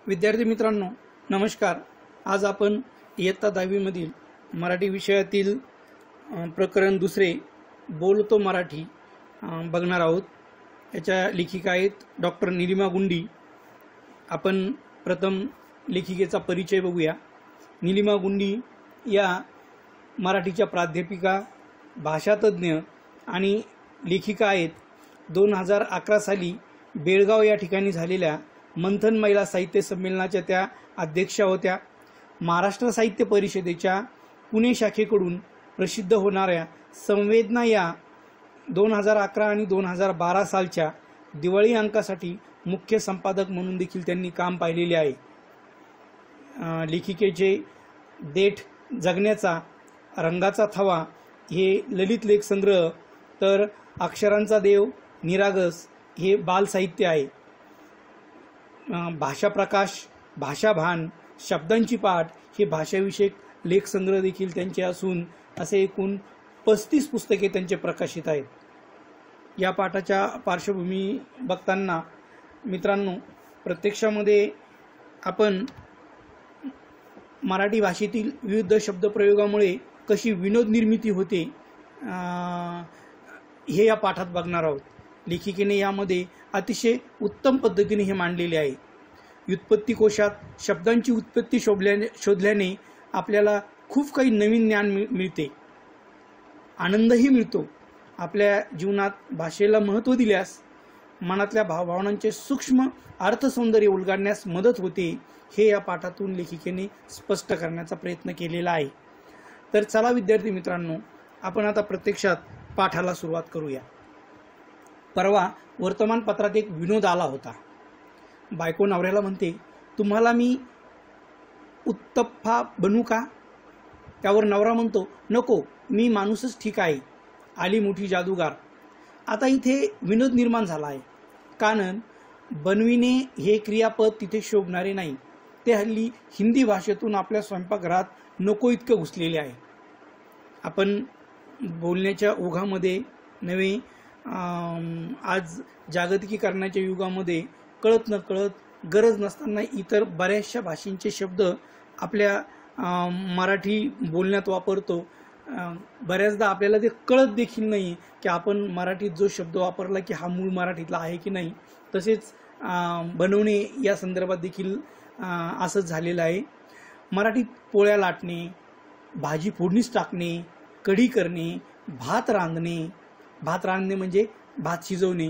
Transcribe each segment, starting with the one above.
विद्यार्थी मित्रांनो नमस्कार। आज आपण इयत्ता 10वी मधील मराठी विषयातील प्रकरण दुसरे बोलतो मराठी बघणार आहोत। याच्या लेखिका आहेत डॉक्टर नीलिमा गुंडी। आपण प्रथम लेखिकेचा परिचय बघूया। नीलिमा गुंडी या मराठीच्या प्राध्यापिका, भाषातज्ञ आणि लेखिका आहेत। 2011 साली बेळगाव या ठिकाणी झालेल्या मंथन महिला साहित्य संमेलनाच्या त्या अध्यक्षा होत्या। महाराष्ट्र साहित्य परिषदेच्या पुणे शाखेकडून प्रसिद्ध होणाऱ्या संवेदना या 2011 आणि 2012 सालच्या दिवाळी अंकासाठी मुख्य संपादक म्हणून देखील त्यांनी काम पाहिलेले आहे। लेखिकेचे देठ जगण्याचा, रंगाचा थवा हे ललित लेख संग्रह, तर अक्षरांचा देव, निरागस हे बाल साहित्य आहे। भाषा प्रकाश, भाषाभान, शब्दांची पाठ हे भाषाविषयक लेख संग्रह देखील त्यांचे असून असे एकूण 35 पुस्तके त्यांचे प्रकाशित आहेत। या पाठाच्या पार्श्वभूमी बघताना मित्रांनो, प्रत्यक्षामध्ये आपण मराठी भाषेतील विविध शब्दप्रयोगामुळे कशी विनोद निर्मिती होते हे या पाठात बघणार आहोत। लेखिकेने यामध्ये अतिशय उत्तम पद्धतीने हे मांडलेले आहे। व्युत्पत्ती कोशात शब्दांची उत्पत्ती शोधल्याने आपल्याला खूप काही नवीन ज्ञान मिळते, आनंदही मिळतो। आपल्या जीवनात भाषेला महत्त्व दिल्यास मनातल्या भावनांचे सूक्ष्म अर्थसौंदर्य उलगडण्यास मदत होते, हे या पाठातून लेखिकेने स्पष्ट करण्याचा प्रयत्न केलेला आहे। तर चला विद्यार्थी मित्रांनो, आपण आता प्रत्यक्षात पाठाला सुरुवात करूया। परवा वर्तमानपत्रात एक विनोद आला होता। बायको नवऱ्याला म्हणते, तुम्हाला मी उत्तप्पा बनू का? त्यावर नवरा म्हणतो, नको, मी माणूसच ठीक आहे। आली मोठी जादूगार। आता इथे विनोद निर्माण झाला आहे, कारण बनविणे हे क्रियापद तिथे शोभणारे नाही। ते हल्ली हिंदी भाषेतून आपल्या स्वयंपाकघरात नको इतकं घुसलेले आहे। आपण बोलण्याच्या ओघामध्ये नव्हे, आज जागतिकीकरणाच्या युगामध्ये कळत नकळत गरज नसताना इतर बऱ्याचशा भाषांचे शब्द आपल्या मराठी बोलण्यात वापरतो। बऱ्याचदा आपल्याला ते कळत देखील नाही की आपण मराठीत जो शब्द वापरला की हा मूळ मराठीतला आहे की नाही। तसेच बनवणे या संदर्भात देखील असंच झालेलं आहे। मराठीत पोळ्या लाटणे, भाजी फोडणीस टाकणे, कढी करणे, भात रांधणे म्हणजे भात शिजवणे,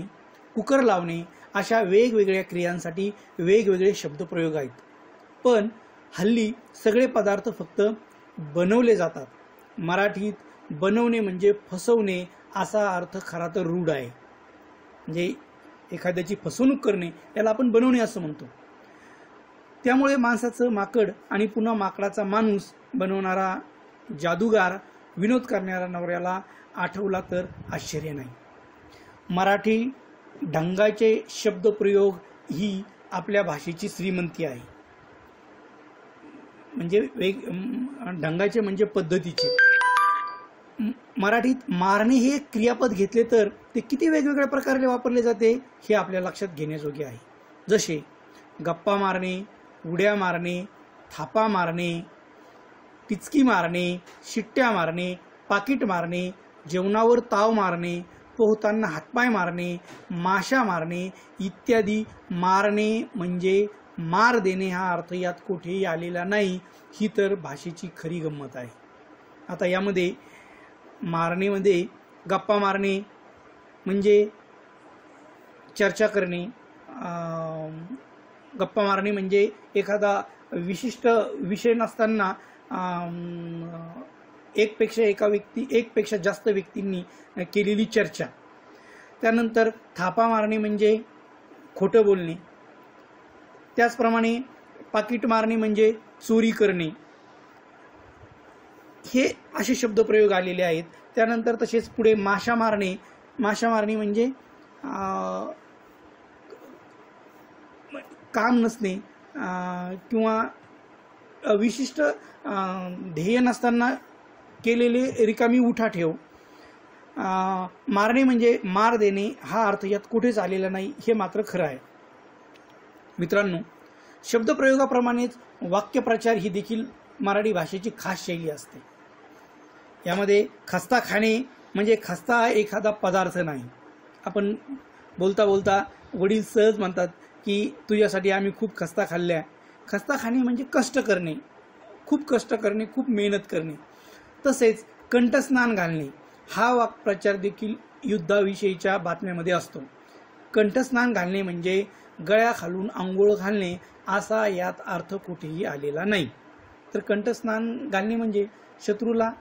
कुकर लावणे, अशा वेगवेगळ्या क्रियांसाठी वेगवेगळे शब्दप्रयोग आहेत। पण हल्ली सगळे पदार्थ फक्त बनवले जातात। मराठीत बनवणे म्हणजे फसवणे असा अर्थ खरा तर रूढ आहे। म्हणजे एखाद्याची फसवणूक करणे याला आपण बनवणे असं म्हणतो। त्यामुळे माणसाचं माकड आणि पुन्हा माकडाचा माणूस बनवणारा जादूगार विनोद करणाऱ्या नवऱ्याला आठवला तर आश्चर्य नाही। मराठी ढंगाचे शब्दप्रयोग ही आपल्या भाषेची श्रीमंती आहे। म्हणजे ढंगाचे म्हणजे पद्धतीचे। मराठीत मारणे हे एक क्रियापद घेतले तर ते किती वेगवेगळ्या प्रकारे वापरले जाते हे आपल्या लक्षात घेण्याजोगे आहे। जसे गप्पा मारणे, उड्या मारणे, थापा मारणे, पिचकी मारणे, शिट्ट्या मारणे, पाकिट मारणे, जेवणावर ताव मारणे, पोहताना हातपाय मारणे, माशा मारणे इत्यादी। मारणे म्हणजे मार देणे हा अर्थ यात कुठेही आलेला नाही। ही तर भाषेची खरी गंमत आहे। आता यामध्ये मारणेमध्ये गप्पा मारणे म्हणजे चर्चा करणे। गप्पा मारणे म्हणजे एखादा विशिष्ट विषय नसताना एकपेक्षा जास्त व्यक्तींनी केलेली चर्चा। त्यानंतर थापा मारणे म्हणजे खोटं बोलणे। त्याचप्रमाणे पाकिट मारणे म्हणजे चोरी करणे। हे असे शब्दप्रयोग आलेले आहेत। त्यानंतर तसेच पुढे माशा मारणे म्हणजे काम नसणे किंवा विशिष्ट ध्येय नसताना केलेले रिकामी उठाठेव। मारणे म्हणजे मार देणे हा अर्थ यात कुठेच आलेला नाही, हे मात्र खरं आहे। मित्रांनो, शब्दप्रयोगाप्रमाणेच वाक्यप्रचार ही देखील मराठी भाषेची खास शैली असते. यामध्ये खस्ता खाणे म्हणजे खस्ता हा एखादा पदार्थ नाही. आपण बोलता बोलता वडील सहज म्हणतात की तुझ्यासाठी आम्ही खूप खस्ता खाल्ल्या. खस्ता खाणे म्हणजे कष्ट करणे, खूप कष्ट करणे, खूप मेहनत करणे. तसेच कंठस्नान घालणे हा वाक्प्रचार देखील युद्धाविषयीच्या बातम्यामध्ये असतो. कंठस्नान घालणे म्हणजे गळ्याखालून आंघोळ घालणे असा यात अर्थ कुठेही आलेला नाही. तर कंठस्नान घालणे म्हणजे शत्रूला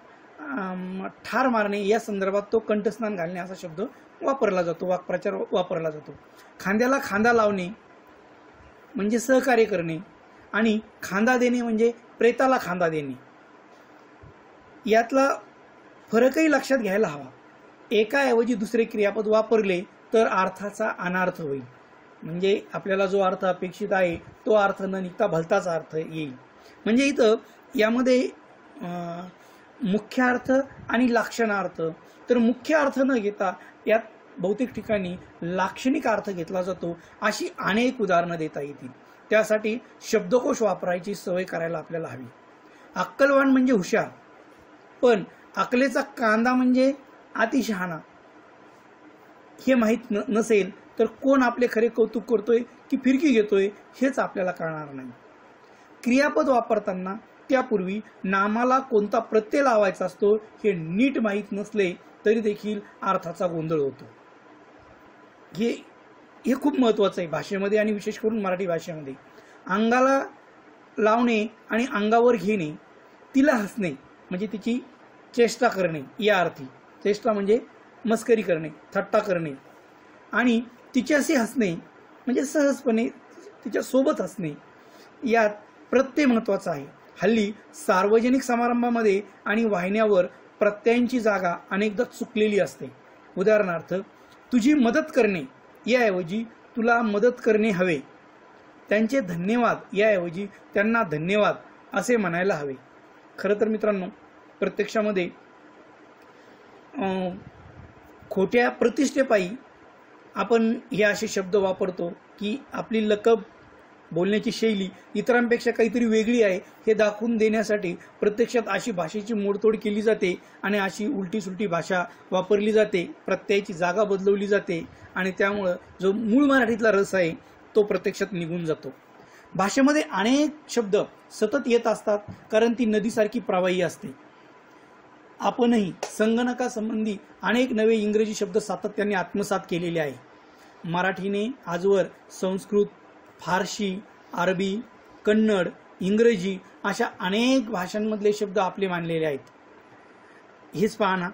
ठार मारणे या संदर्भात तो कंठस्नान घालणे असा शब्द वापरला जातो, वाक्प्रचार वापरला जातो. खांद्याला खांदा लावणे म्हणजे सहकार्य करणे आणि खांदा देणे म्हणजे प्रेताला खांदा देणे. यातला फरकही लक्षात घ्यायला हवा. एकाऐवजी दुसरे क्रियापद वापरले तर अर्थाचा अनार्थ होईल. म्हणजे आपल्याला जो अर्थ अपेक्षित आहे तो अर्थ न निघता भलताच अर्थ येईल. म्हणजे इथं यामध्ये मुख्य अर्थ आणि लाक्षणार्थ, तर मुख्य अर्थ न घेता यात बहुतेक ठिकाणी लाक्षणिक अर्थ घेतला जातो. अशी अनेक उदाहरणं देता येतील. त्यासाठी शब्दकोश वापरायची सवय करायला आपल्याला हवी. अक्कलवान म्हणजे हुशार, पण अकलेचा कांदा म्हणजे अतिशहाणा हे माहीत नसेल तर कोण आपले खरे कौतुक करतोय की फिरकी घेतोय हेच आपल्याला कळणार नाही. क्रियापद वापरताना त्यापूर्वी नामाला कोणता प्रत्यय लावायचा असतो हे नीट माहीत नसले तरी देखील अर्थाचा गोंधळ होतो. हे खूप महत्त्वाचं आहे भाषेमध्ये आणि विशेष करून मराठी भाषेमध्ये. अंगाला लावणे आणि अंगावर घेणे, तिला हसणे म्हणजे तिची चेष्टा करणे या अर्थी. चेष्टा म्हणजे मस्करी करणे, थट्टा करणे, आणि तिच्याशी हसणे म्हणजे सहजपणे तिच्यासोबत हसणे. यात प्रत्यय महत्त्वाचा आहे. हल्ली सार्वजनिक समारंभामध्ये आणि वाहिन्यावर प्रत्ययांची जागा अनेकदा चुकलेली असते. उदाहरणार्थ, तुझी मदत करणे याऐवजी तुला मदत करणे हवे. त्यांचे धन्यवाद याऐवजी त्यांना धन्यवाद असे म्हणायला हवे. खरं तर मित्रांनो, प्रत्यक्षामध्ये खोट्या प्रतिष्ठेपायी आपण हे असे शब्द वापरतो की आपली लकब, बोलण्याची शैली इतरांपेक्षा काहीतरी वेगळी आहे हे दाखवून देण्यासाठी प्रत्यक्षात अशी भाषेची मोडतोड केली जाते आणि अशी उलटी सुलटी भाषा वापरली जाते. प्रत्ययाची जागा बदलवली जाते आणि त्यामुळं जो मूळ मराठीतला रस आहे तो प्रत्यक्षात निघून जातो. भाषेमध्ये अनेक शब्द सतत येत असतात कारण ती नदीसारखी प्रवाही असते. आपणही संगणकासंबंधी अनेक नवे इंग्रजी शब्द सातत्याने आत्मसात केलेले आहे. मराठीने आजवर संस्कृत, फारसी, अरबी, कन्नड, इंग्रजी अशा अनेक भाषांमधले शब्द आपले मानलेले आहेत. हेच पहा ना,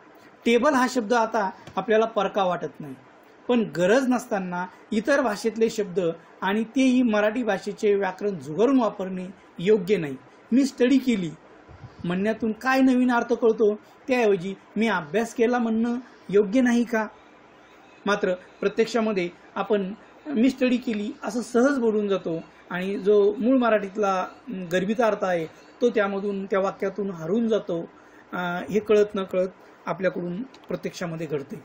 टेबल हा शब्द आता आपल्याला परका वाटत नाही, पण गरज नसताना इतर भाषेतले शब्द आणि तेही मराठी भाषेचे व्याकरण झुगारून वापरणे योग्य नाही. मी स्टडी केली म्हणण्यातून काय नवीन अर्थ कळतो त्याऐवजी मी अभ्यास केला म्हणणं योग्य नाही का? मात्र प्रत्यक्षामध्ये आपण मी स्टडी केली असं सहज बोलून जातो आणि जो मूळ मराठीतला गर्भित अर्थ आहे तो त्यामधून, त्या वाक्यातून हरवून जातो. हे कळत न कळत आपल्याकडून प्रत्यक्षामध्ये घडते.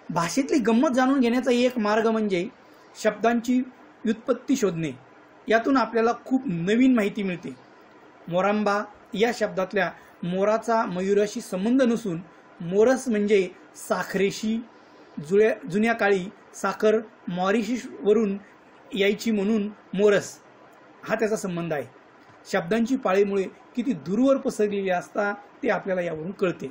भाषेतली गंमत जाणून घेण्याचा एक मार्ग म्हणजे शब्दांची व्युत्पत्ती शोधणे. यातून आपल्याला खूप नवीन माहिती मिळते. मोरांबा या शब्दातल्या मोराचा मयुराशी संबंध नसून मोरस म्हणजे साखरेशी, जुन्या काळी साखर मॉरिशसवरून यायची म्हणून मोरस हा त्याचा संबंध आहे. शब्दांची पाळीमुळे किती दूरवर पसरलेली असता ते आपल्याला यावरून कळते.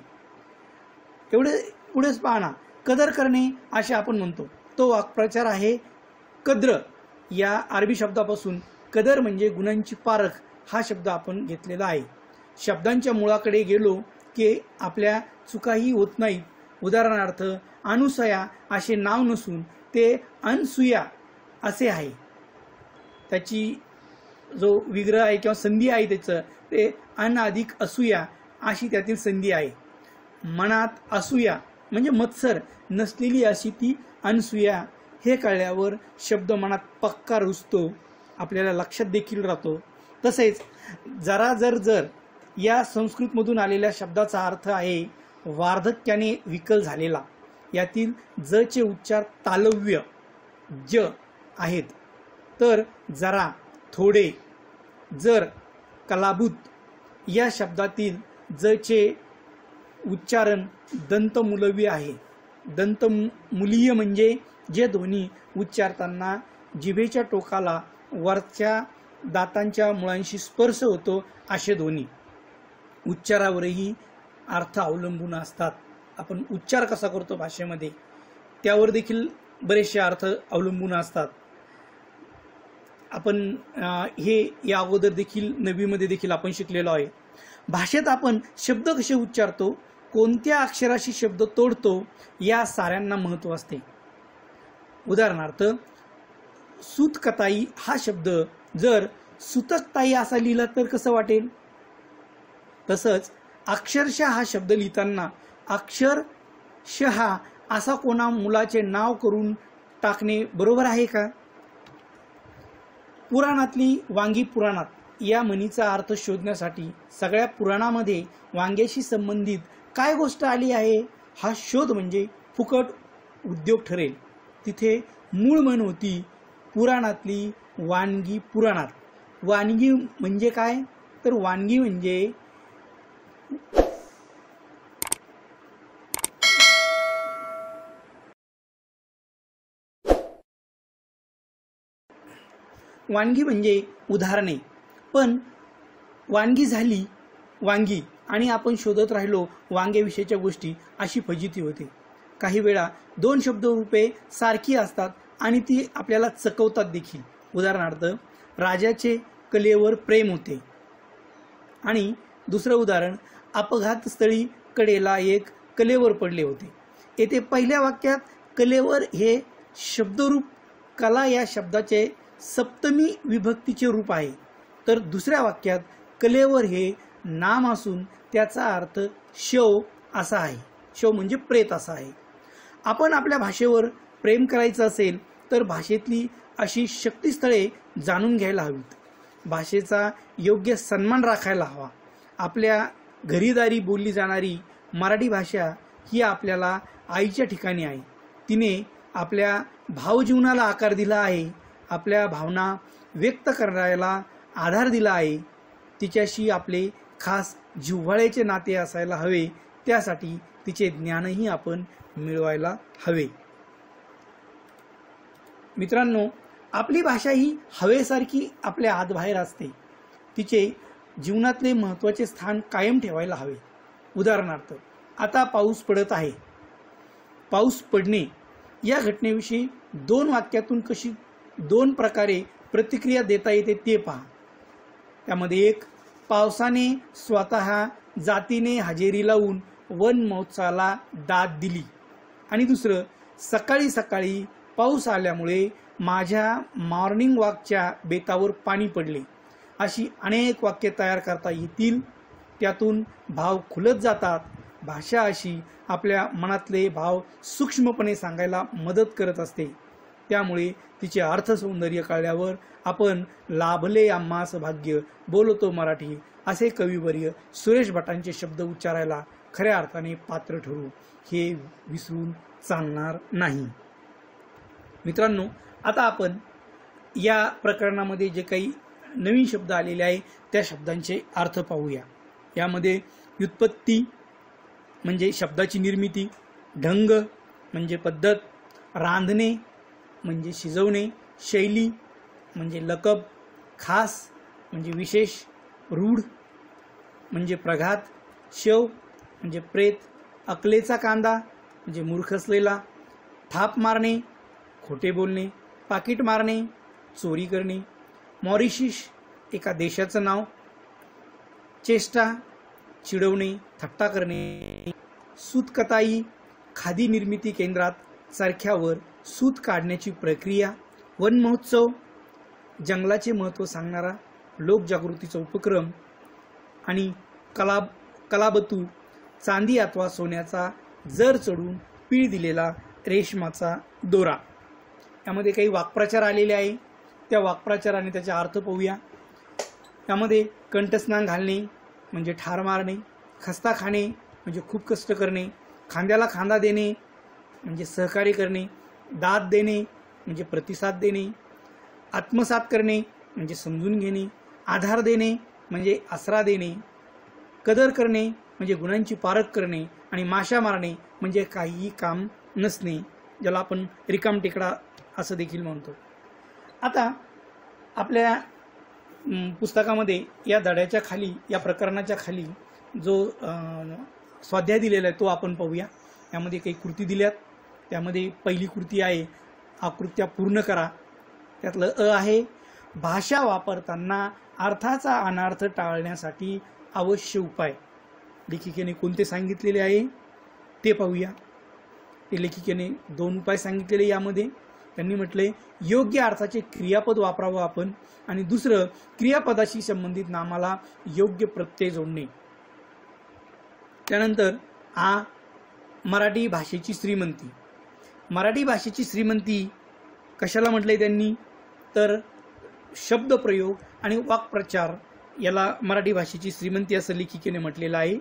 पुढेच पाहना, कदर करणे असे आपण म्हणतो तो वाक्प्रचार आहे कद्र या अरबी शब्दापासून. कदर म्हणजे गुणांची पारख हा शब्द आपण घेतलेला आहे. शब्दांच्या मुळाकडे गेलो की आपल्या चुकाही होत नाहीत. उदाहरणार्थ, अनुसया असे नाव नसून ते अनसुया असे आहे. त्याची जो विग्रह आहे किंवा संधी आहे त्याचं ते अन अधिक असूया अशी त्यातील संधी आहे. मनात असूया म्हणजे मत्सर नसलेली अशी ती अनसुया हे कळल्यावर शब्द मनात पक्का रुजतो, आपल्याला लक्षात देखील राहतो. तसेच जरा जर या संस्कृतमधून आलेल्या शब्दाचा अर्थ आहे वार्धक्याने विकल झालेला. यातील जचे उच्चार तालव्य ज आहेत, तर जरा, थोडे. जर कलाभूत या शब्दातील जचे उच्चारण दंतमुलवी आहे. दंतमुलीय म्हणजे जे ध्वनी उच्चारताना जिभेच्या टोकाला वरच्या दातांच्या मुळांशी स्पर्श होतो असे ध्वनी. उच्चारावरही अर्थ अवलंबून असतात. आपण उच्चार कसा करतो भाषेमध्ये त्यावर देखील बरेचसे अर्थ अवलंबून असतात. आपण हे या अगोदर देखील नववीमध्ये देखील आपण शिकलेलो आहे. भाषेत आपण शब्द कसे उच्चारतो, कोणत्या अक्षराशी शब्द तोडतो या साऱ्यांना महत्त्व असते. उदाहरणार्थ सूतकताई हा शब्द जर सुतकताई असा लिहिला तर कसं वाटेल. तसंच अक्षरशः हा शब्द लिहिताना अक्षरशः असा कोणा मुलाचे नाव करून टाकणे बरोबर आहे का. पुराणातली वांगी पुराणात या म्हणीचा अर्थ शोधण्यासाठी सगळ्या पुराणामध्ये वांग्याशी संबंधित काय गोष्ट आली आहे हा शोध म्हणजे फुकट उद्योग ठरेल. तिथे मूळ म्हण होती पुराणातली वानगी पुराणात. वानगी म्हणजे काय तर वानगी म्हणजे उदाहरणे. पण वानगी झाली वांगी आणि आपण शोधत राहिलो वांग्याविषयीच्या गोष्टी अशी फजिती होते. काही वेळा दोन शब्दरूपे सारखी असतात आणि ती आपल्याला चकवतात देखील. उदाहरणार्थ राजाचे कलेवर प्रेम होते आणि दुसरं उदाहरण अपघातस्थळी कडेला एक कलेवर पडले होते. येथे पहिल्या वाक्यात कलेवर हे शब्दरूप कला या शब्दाचे सप्तमी विभक्तीचे रूप आहे, तर दुसऱ्या वाक्यात कलेवर हे नाम असून त्याचा अर्थ शव असा आहे. शव म्हणजे प्रेत असा आहे. आपण आपल्या भाषेवर प्रेम करायचं असेल तर भाषेतली अशी शक्तिस्थळे जाणून घ्यायला हवीत. भाषेचा योग्य सन्मान राखायला हवा. आपल्या घरीदारी बोलली जाणारी मराठी भाषा ही आपल्याला आईच्या ठिकाणी आहे. तिने आपल्या भावजीवनाला आकार दिला आहे, आपल्या भावना व्यक्त करायला आधार दिला आहे. तिच्याशी आपले खास जिव्हाळ्याचे नाते असायला हवे. त्यासाठी तिचे ज्ञानही आपण मिळवायला हवे. मित्रांनो, आपली भाषा ही हवेसारखी आपल्या आत बाहेर असते. तिचे जीवनातले महत्त्वाचे स्थान कायम ठेवायला हवे. उदाहरणार्थ आता पाऊस पडत आहे. पाऊस पडणे या घटनेविषयी दोन वाक्यातून कशी दोन प्रकारे प्रतिक्रिया देता येते ते पहा. त्यामध्ये एक, पावसाने स्वतः जातीने हजेरी लावून वन महोत्सवाला दाद दिली. आणि दुसरं, सकाळी सकाळी पाऊस आल्यामुळे माझ्या मॉर्निंग वॉकच्या बेतावर पाणी पडले. अशी अनेक वाक्ये तयार करता येतील. त्यातून भाव खुलत जातात. भाषा अशी आपल्या मनातले भाव सूक्ष्मपणे सांगायला मदत करत असते. त्यामुळे तिचे अर्थसौंदर्य कळल्यावर आपण लाभले आम्हास भाग्य बोलतो मराठी असे कविवर्य सुरेश भटांचे शब्द उच्चारायला खऱ्या अर्थाने पात्र ठरू हे विसरून चालणार नाही. मित्रांनो, आता आपण या प्रकरणामध्ये जे काही नवीन शब्द आलेले आहे त्या शब्दांचे अर्थ पाहूया. यामध्ये व्युत्पत्ती म्हणजे शब्दाची निर्मिती, ढंग म्हणजे पद्धत, रांधणे म्हणजे शिजवणे, शैली म्हणजे लकब, खास म्हणजे विशेष, रूढ म्हणजे प्रघात, शव म्हणजे प्रेत, अकलेचा कांदा म्हणजे मूर्ख असलेला, थाप मारणे खोटे बोलणे, पाकिट मारणे चोरी करणे, मॉरिशस एका देशाचं नाव, चेष्टा चिडवणे थट्टा करणे, सूतकताई खादी निर्मिती केंद्रात चरख्यावर सूत काढण्याची प्रक्रिया, वन महोत्सव जंगलाचे महत्त्व सांगणारा लोकजागृतीचा उपक्रम आणि कलाबतू चांदी अथवा सोन्याचा जर चढून पीळ दिलेला रेशमाचा दोरा. यामध्ये काही वाक्प्रचार आलेले आहे. त्या वाक्प्रचार आणि त्याचा अर्थ पाहूया. त्यामध्ये कंठस्नान घालणे म्हणजे ठार मारणे, खस्ता खाणे म्हणजे खूप कष्ट करणे, खांद्याला खांदा देणे म्हणजे सहकार्य करणे, दाद देणे म्हणजे प्रतिसाद देणे, आत्मसात करणे म्हणजे समजून घेणे, आधार देणे म्हणजे आसरा देणे, कदर करणे म्हणजे गुणांची पारख करणे, आणि माशा मारणे म्हणजे काहीही काम नसणे, ज्याला आपण रिकामटेकडा असं देखील म्हणतो. आता आपल्या पुस्तकामध्ये या धड्याच्या खाली, या प्रकरणाच्या खाली जो स्वाध्याय दिलेला आहे तो आपण पाहूया. यामध्ये काही कृती दिल्यात. त्यामध्ये पहिली कृती आहे आकृत्या पूर्ण करा. त्यातलं आहे भाषा वापरताना अर्थाचा अनर्थ टाळण्यासाठी आवश्यक उपाय. लेखिकेने कोणते सांगितलेले आहे ते पाहूया. ते लेखिकेने 2 उपाय सांगितलेले. यामध्ये त्यांनी म्हटले योग्य अर्थाचे क्रियापद वापरावं आपण, आणि दुसरं क्रियापदाशी संबंधित नामाला योग्य प्रत्यय जोडणे. त्यानंतर मराठी भाषेची श्रीमंती. मराठी भाषेची श्रीमंती कशाला म्हटलंय त्यांनी, तर शब्दप्रयोग आणि वाक्प्रचार याला मराठी भाषेची श्रीमंती असं लेखिकेने म्हटलेलं आहे.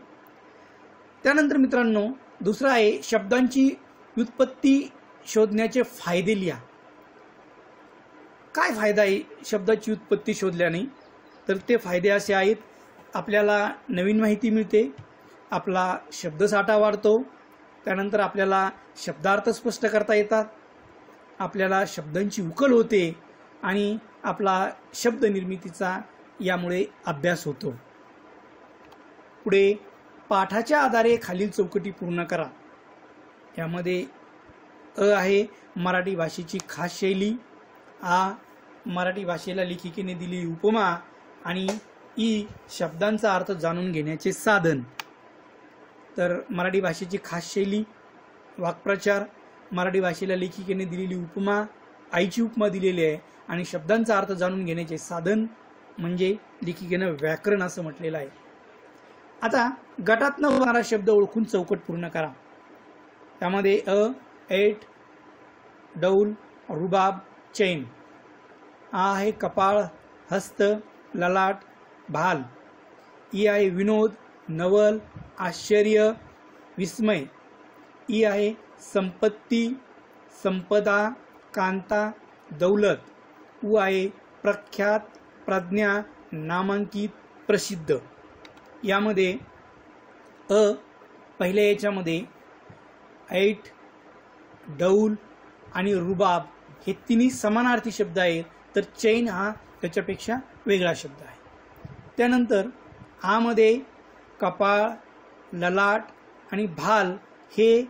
त्यानंतर मित्रांनो दुसरा आहे शब्दांची व्युत्पत्ती शोधण्याचे फायदे लिहा. काय फायदा आहे शब्दाची उत्पत्ती शोधल्याने, तर ते फायदे असे आहेत, आपल्याला नवीन माहिती मिळते, आपला शब्दसाठा वाढतो, त्यानंतर आपल्याला शब्दार्थ स्पष्ट करता येतात, आपल्याला शब्दांची उकल होते, आणि आपला शब्द निर्मितीचा यामुळे अभ्यास होतो. पुढे पाठाच्या आधारे खालील चौकटी पूर्ण करा. यामध्ये आहे मराठी भाषेची खास शैली, मराठी भाषेला लेखिकेने दिलेली उपमा, आणि शब्दांचा अर्थ जाणून घेण्याचे साधन. तर मराठी भाषेची खास शैली, वाक्प्रचार, मराठी भाषेला लेखिकेने दिलेली उपमा, आईची उपमा दिलेली आहे, आणि शब्दांचा अर्थ जाणून घेण्याचे साधन म्हणजे लेखिकेनं व्याकरण असं म्हटलेलं आहे. आता गटातनं होणारा शब्द ओळखून चौकट पूर्ण करा. त्यामध्ये ऐट, डौल, रुबाब, चैन. आहे कपाळ, हस्त, ललाट, भाल. आहे विनोद, नवल, आश्चर्य, विस्मय. आहे संपत्ती, संपदा, कांता, दौलत. आहे प्रख्यात, प्रज्ञा, नामांकित, प्रसिद्ध. यामध्ये पहिल्या याच्यामध्ये ऐट, डौल आणि रुबाब हे तिन्ही समानार्थी शब्द आहेत, तर चैन हा त्याच्यापेक्षा वेगळा शब्द आहे. त्यानंतर मध्ये कपाळ, ललाट आणि भाल हे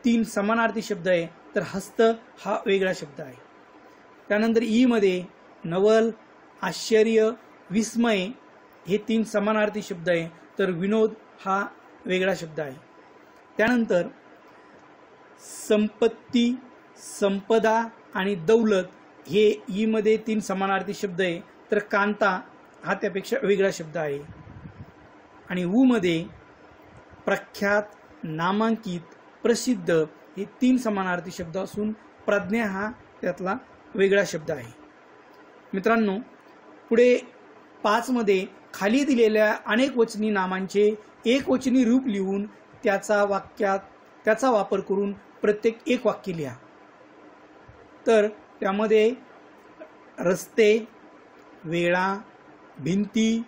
3 समानार्थी शब्द आहे, तर हस्त हा वेगळा शब्द आहे. त्यानंतर मध्ये नवल, आश्चर्य, विस्मय हे 3 समानार्थी शब्द आहे, तर विनोद हा वेगळा शब्द आहे. त्यानंतर संपत्ती, संपदा आणि दौलत हे मध्ये 3 समानार्थी शब्द आहे, तर कांता हा त्यापेक्षा वेगळा शब्द आहे. आणि मध्ये प्रख्यात, नामांकित, प्रसिद्ध हे 3 समानार्थी शब्द असून प्रज्ञा हा त्यातला वेगळा शब्द आहे. मित्रांनो पुढे 5 मध्ये खाली दिलेल्या अनेक वचनी नामांचे एकवचनी रूप लिहून त्याचा वापर करून प्रत्येक एक वाक्य लिहा. तर त्यामध्ये रस्ते, वेळा, भिंती,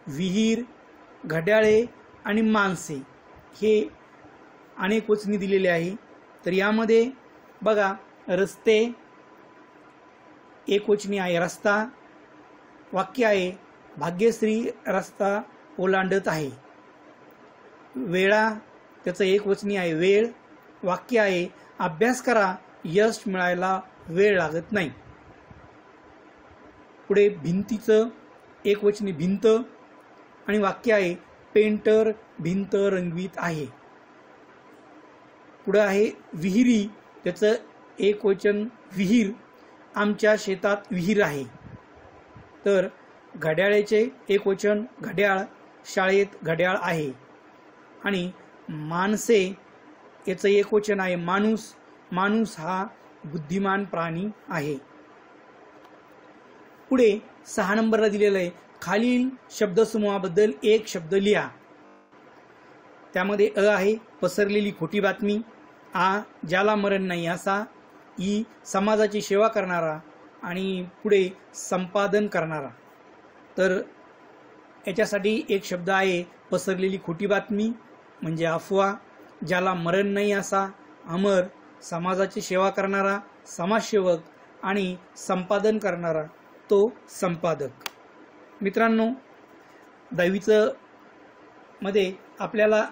विहीर, घड्याळे आणि माणसे हे अनेक वचनी दिलेले आहे. तर यामध्ये बघा रस्ते एकवचनी आहे रस्ता, वाक्य आहे भाग्यश्री रस्ता ओलांडत आहे. वेळा त्याचं एकवचनी आहे वेळ, वाक्य आहे अभ्यास करा, यश मिळायला वेळ लागत नाही. पुढे भिंतीचं एकवचनी भिंत आणि वाक्य आहे पेंटर भिंत रंगवीत आहे. पुढे आहे विहिरी, त्याचं एकवचन विहीर, आमच्या शेतात विहीर आहे. तर घड्याळाचे एकवचन घड्याळ, शाळेत घड्याळ आहे. आणि माणसे याचं एकवचन आहे माणूस, माणूस हा बुद्धिमान प्राणी आहे. पुढे 6 नंबरला दिलेलं आहे खालील शब्दसमूहाबद्दल एक शब्द लिहा. त्यामध्ये आहे पसरलेली खोटी बातमी, ज्याला मरण नाही असा, समाजाची सेवा करणारा, आणि पुढे संपादन करणारा. तर याच्यासाठी एक शब्द आहे पसरलेली खोटी बातमी म्हणजे अफवा, ज्याला मरण नाही असा अमर, समाजाची सेवा करणारा समाजसेवक आणि संपादन करणारा तो संपादक. मित्रांनो, 10वीचं मध्ये आपल्याला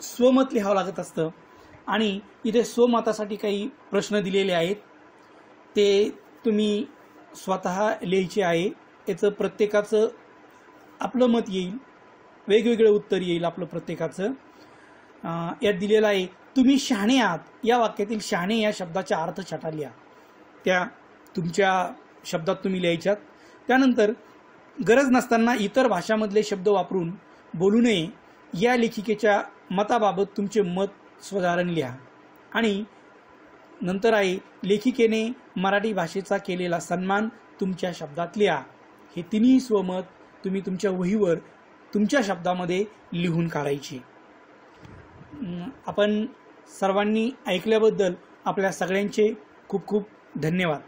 स्वमत लिहावं लागत असतं आणि इथे स्वमतासाठी काही प्रश्न दिलेले आहेत. ते तुम्ही स्वतः लिहायचे आहे. याचं प्रत्येकाचं आपलं मत येईल, वेगवेगळं उत्तर येईल आपलं प्रत्येकाचं. यात दिलेलं आहे तुम्ही शहाणे आहात. या वाक्यातील शहाणे या शब्दाचा अर्थ छटा लिहा. त्या तुमच्या शब्दात तुम्ही लिहायच्यात. त्यानंतर गरज नसताना इतर भाषामधले शब्द वापरून बोलू नये या लेखिकेच्या मताबाबत तुमचे मत स्वधारण लिहा. आणि नंतर आहे लेखिकेने मराठी भाषेचा केलेला सन्मान तुमच्या शब्दात लिहा. हे तिन्ही स्वमत तुम्ही तुमच्या वहीवर तुमच्या शब्दामध्ये लिहून काढायचे. आपण सर्वांनी ऐकल्याबद्दल आपल्या सगळ्यांचे खूप खूप धन्यवाद.